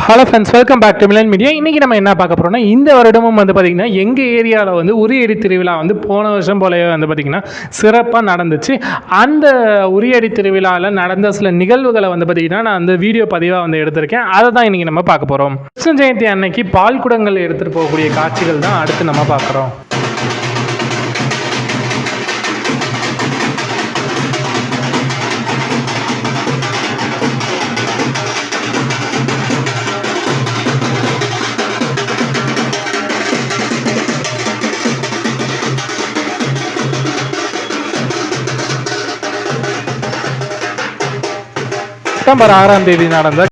Hello friends, welcome back to Milan media. இன்றைக்கி நம்ம என்ன பார்க்க போகிறோம்னா, இந்த வருடமும் வந்து பார்த்திங்கன்னா எங்கள் ஏரியாவில் வந்து உரியடி திருவிழா வந்து போன வருஷம் போலவே வந்து பார்த்திங்கன்னா சிறப்பாக நடந்துச்சு. அந்த உரியடி திருவிழாவில் நடந்த சில நிகழ்வுகளை வந்து பார்த்திங்கன்னா நான் அந்த வீடியோ பதிவாக வந்து எடுத்திருக்கேன். அதை தான் இன்றைக்கி நம்ம பார்க்க போகிறோம். கிருஷ்ண ஜெயந்தி அன்னைக்கு பால் குடங்கள் எடுத்துகிட்டு போகக்கூடிய காட்சிகள் தான் அடுத்து நம்ம பார்க்குறோம். செப்டம்பர் 6ஆம் தேதி நடந்த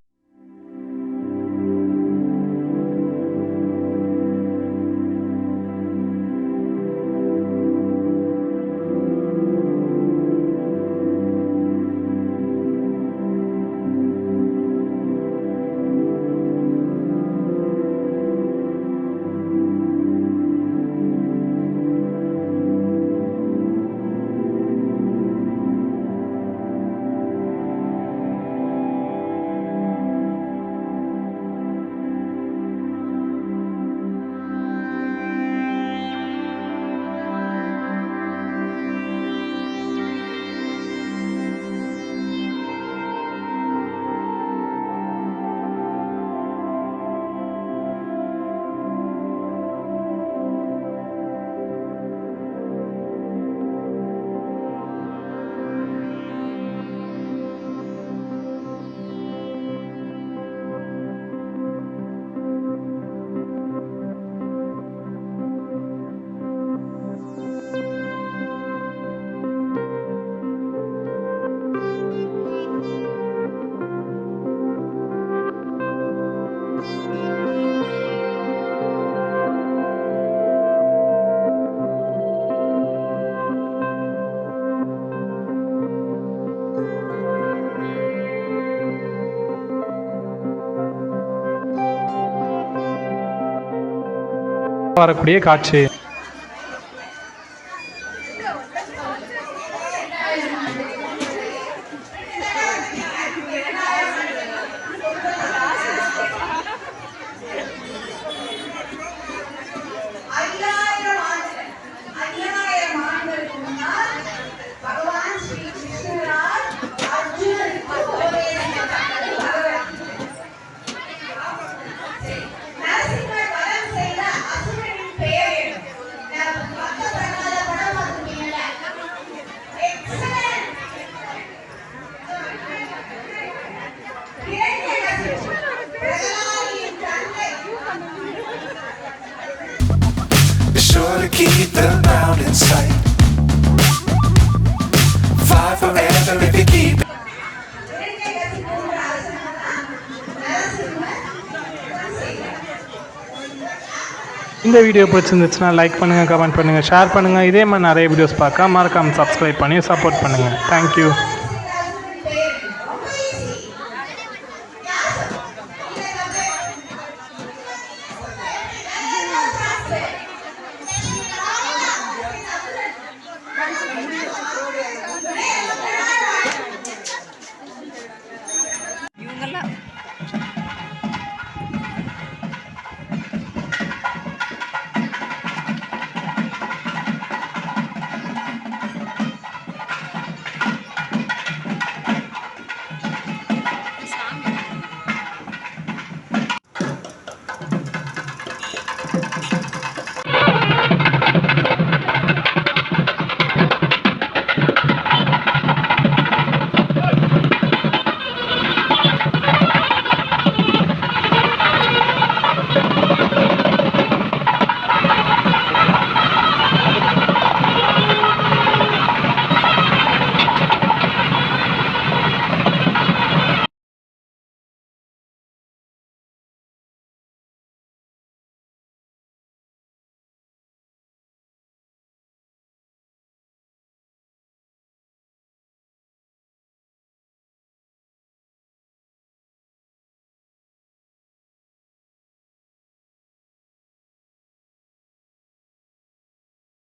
வரக்கூடிய காட்சி. Sure to keep the ground in sight. Fly forever if you keep. இந்த வீடியோ பிடிச்சிருந்துச்சுன்னா லைக் பண்ணுங்கள், கமெண்ட் பண்ணுங்கள், ஷேர் பண்ணுங்கள். இதே மாதிரி நிறைய வீடியோஸ் பார்க்க மறக்காமல் சப்ஸ்கிரைப் பண்ணி சப்போர்ட் பண்ணுங்கள். தேங்க்யூ.